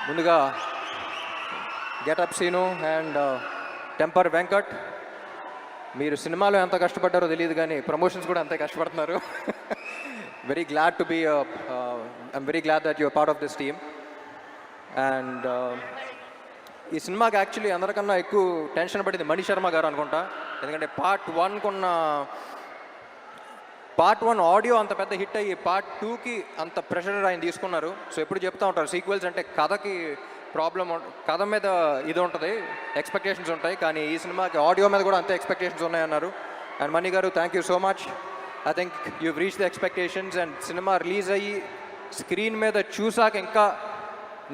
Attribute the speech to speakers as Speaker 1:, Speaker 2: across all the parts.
Speaker 1: ముందుగా getup Seenu and temper Venkat, మీరు సినిమాలో ఎంత కష్టపడ్డారో తెలియదు కానీ ప్రమోషన్స్ కూడా అంతే కష్టపడుతున్నారు. Very glad to be I'm very glad that your part of this team. And ఈ సినిమాకి యాక్చువల్లీ అందరికన్నా ఎక్కువ టెన్షన్ పడింది మణి శర్మ గారు అనుకుంటా. ఎందుకంటే పార్ట్ వన్ ఆడియో అంత పెద్ద హిట్ అయ్యి పార్ట్ 2కి అంత ప్రెషర్ ఆయన తీసుకున్నారు. సో ఎప్పుడు చెప్తూ ఉంటారు సీక్వెల్స్ అంటే కథకి ప్రాబ్లం, కథ మీద ఇది ఉంటుంది, ఎక్స్పెక్టేషన్స్ ఉంటాయి, కానీ ఈ సినిమాకి ఆడియో మీద కూడా అంతే ఎక్స్పెక్టేషన్స్ ఉన్నాయన్నారు. అండ్ మణి గారు, thank you so much. I think you reach the expectations. And cinema release అయ్యి స్క్రీన్ మీద చూసాక ఇంకా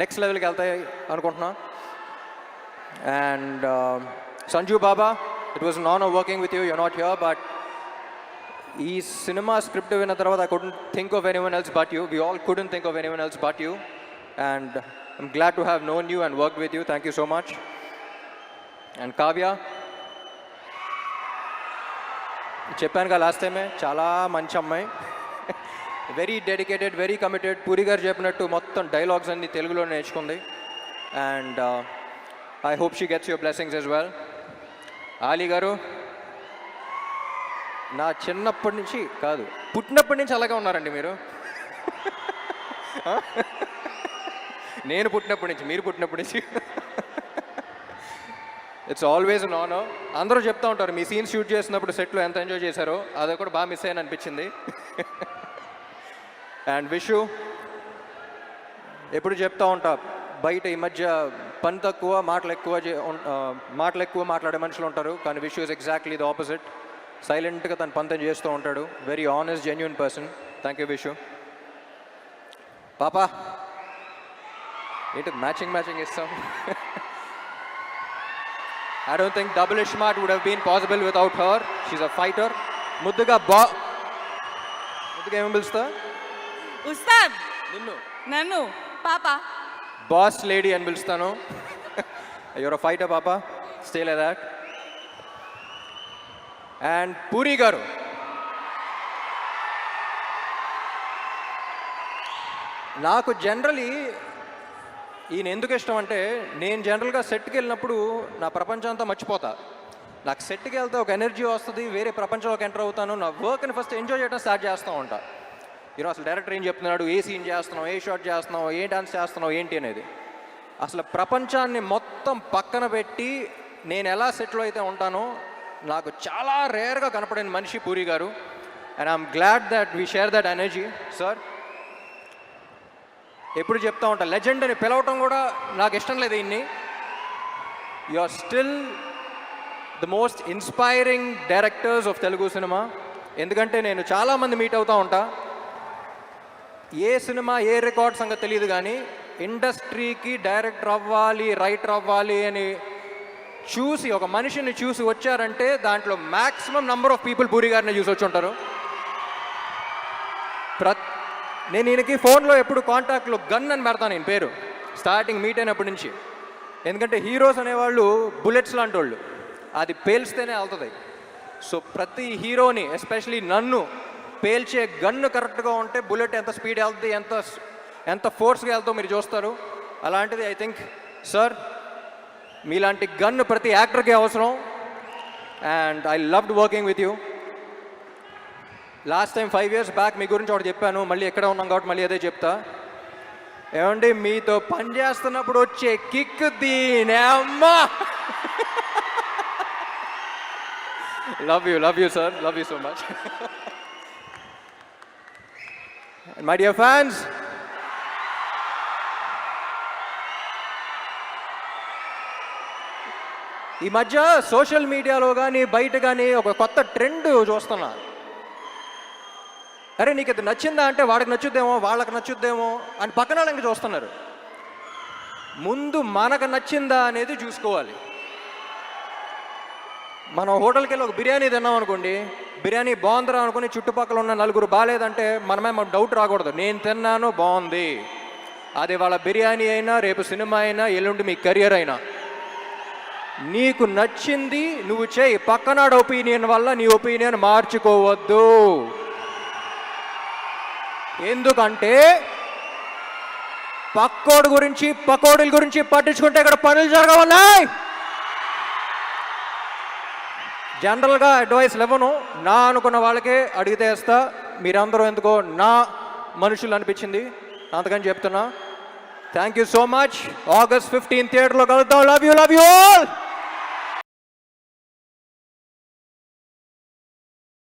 Speaker 1: నెక్స్ట్ లెవెల్కి వెళ్తాయి అనుకుంటున్నా. And Sanju Baba, it was an honour working with you. You're not here, but ఈ సినిమా స్క్రిప్ట్ విన్న తర్వాత I couldn't think of anyone else but you. We all couldn't think of anyone else but you. And I'm glad to have known you and worked with you. Thank you so much. And Kavya, చెప్పాను కదా last టైమే, చాలా మంచి అమ్మాయి, very dedicated, very committed. Puri గారు చెప్పినట్టు మొత్తం dialogues అన్ని తెలుగులో నేర్చుకుంది. And I hope she gets your blessings as well. Ali గారు, నా చిన్నప్పటి నుంచి కాదు, పుట్టినప్పటి నుంచి అలాగే ఉన్నారండి మీరు. నేను పుట్టినప్పటి నుంచి, మీరు పుట్టినప్పటి నుంచి. It's always an honour. అందరూ చెప్తూ ఉంటారు మీ సీన్ షూట్ చేసినప్పుడు సెట్లో ఎంత ఎంజాయ్ చేశారో, అది కూడా బాగా మిస్ అయ్యాను అనిపించింది. అండ్ విషు, ఎప్పుడు చెప్తూ ఉంటా బయట ఈ మధ్య పని తక్కువ మాటలు ఎక్కువ మాట్లాడే మనుషులు ఉంటారు, కానీ Vishu is exactly the opposite. సైలెంట్గా తన పంతం చేస్తూ ఉంటాడు. Very honest, genuine person. Thank you Vishu. పాపా ఏంటి మ్యాచింగ్ ఇస్తాం. I don't think Double Ishmat would have been possible without her. She's a fighter. ముద్దుగా ఏమని పిలుస్తా?
Speaker 2: ఉస్తాద్.
Speaker 1: నన్ను
Speaker 2: పాప
Speaker 1: బాస్ లేడీ అని పిలుస్తాను. యువర్ అ ఫైటర్ పాపా, stay like that. And puri గారు, నాకు జనరలీ ఈయన ఎందుకు ఇష్టం అంటే, నేను జనరల్గా సెట్కి వెళ్ళినప్పుడు నా ప్రపంచం అంతా మర్చిపోతా. నాకు సెట్కి వెళ్తే ఒక ఎనర్జీ వస్తుంది, వేరే ప్రపంచంలోకి ఎంటర్ అవుతాను. నా వర్క్ని ఫస్ట్ ఎంజాయ్ చేయడం స్టార్ట్ చేస్తూ ఉంటా. ఈరోజు అసలు డైరెక్టర్ ఏం చెప్తున్నాడు, ఏ సీన్ చేస్తున్నావు, ఏ షాట్ చేస్తున్నావు, ఏ డాన్స్ చేస్తున్నావు ఏంటి అనేది, అసలు ప్రపంచాన్ని మొత్తం పక్కన పెట్టి నేను ఎలా సెట్లో అయితే ఉంటానో నాకు చాలా రేర్గా కనపడిన మనిషి పూరి గారు. And I'm glad that we share that energy. Sir ఎప్పుడు చెప్తా ఉంటా, లెజెండ్ అని పిలవటం కూడా నాకు ఇష్టం లేదు. ఇన్ని you are still the most inspiring directors of Telugu cinema. ఎందుకంటే నేను చాలామంది మీట్ అవుతూ ఉంటా, ఏ సినిమా ఏ రికార్డ్ సంగతి తెలియదు, కానీ ఇండస్ట్రీకి డైరెక్టర్ అవ్వాలి, రైటర్ అవ్వాలి అని చూసి ఒక మనిషిని చూసి వచ్చారంటే దాంట్లో maximum number of people puri గారిని చూసి వచ్చి ఉంటారు. నేను ఈయనకి ఫోన్లో ఎప్పుడు కాంటాక్ట్లో గన్ అని పెడతాను నేను పేరు, స్టార్టింగ్ మీట్ అయినప్పటి నుంచి. ఎందుకంటే హీరోస్ అనేవాళ్ళు బుల్లెట్స్ లాంటి వాళ్ళు, అది పేల్స్తేనే వెళ్తుంది. సో ప్రతి హీరోని, ఎస్పెషలీ నన్ను పేల్చే గన్ను కరెక్ట్గా ఉంటే బుల్లెట్ ఎంత స్పీడ్ వెళ్తుంది, ఎంత ఫోర్స్గా వెళ్తుందో మీరు చూస్తారు. అలాంటిది ఐ థింక్ సార్ మీలాంటి గన్ ప్రతి యాక్టర్కి అవసరం. And I loved working with you. Last time 5 years back మీ గురించి ఒకటి చెప్పాను, మళ్ళీ ఎక్కడ ఉన్నాం కాబట్టి మళ్ళీ అదే చెప్తా. ఏమండి, మీతో పని చేస్తున్నప్పుడు వచ్చే కిక్ దీనే అమ్మా. Love you sir, love you so much. My dear fans, ఈ మధ్య సోషల్ మీడియాలో కానీ బయట కానీ ఒక కొత్త ట్రెండ్ చూస్తున్నా. అరే నీకు ఇది నచ్చిందా అంటే వాడికి నచ్చుద్దేమో, వాళ్ళకి నచ్చుద్దేమో అని పక్కన వాళ్ళకి చూస్తున్నారు. ముందు మనకు నచ్చిందా అనేది చూసుకోవాలి. మనం హోటల్కి వెళ్ళి ఒక బిర్యానీ తిన్నాం అనుకోండి, బిర్యానీ బాగుందిరా అనుకుని చుట్టుపక్కల ఉన్న నలుగురు బాగాలేదంటే మనమే డౌట్ రాకూడదు, నేను తిన్నాను బాగుంది. అది వాళ్ళ బిర్యానీ అయినా, రేపు సినిమా అయినా, ఎల్లుండి మీ కెరియర్ అయినా, నీకు నచ్చింది నువ్వు చేయి. పక్కనాడు ఒపీనియన్ వల్ల నీ ఒపీనియన్ మార్చుకోవద్దు. ఎందుకంటే పక్కోడు గురించి పకోడీల గురించి పట్టించుకుంటే ఇక్కడ పనులు జరగవున్నాయి. జనరల్గా అడ్వైస్ ఇవ్వను, నా అనుకున్న వాళ్ళకే అడిగితే వేస్తా. మీరందరూ ఎందుకో నా మనుషులు అనిపించింది, అంతకని చెప్తున్నా. Thank you so much. August 15 థియేటర్లో కలుద్దాం. Love you all.